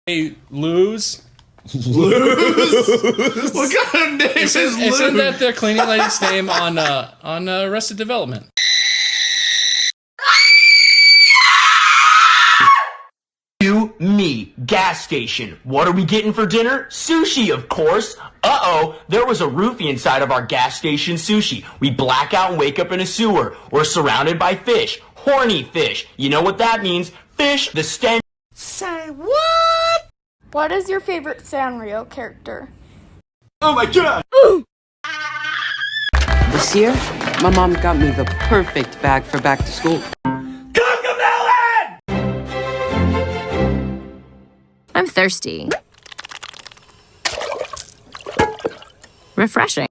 Hey, Lose. Lose? What kind of name is Lose? Isn't that the cleaning lady's name on Arrested Development? You, me, gas station. What are we getting for dinner? Sushi, of course. Uh-oh, there was a roofie inside of our gas station sushi. We black out and wake up in a sewer. We're surrounded by fish. Horny fish. You know what that means? Fish, the stench. Say what? What is your favorite Sanrio character? Oh my god! This year, my mom got me the perfect bag for back to school. I'm thirsty. Refreshing.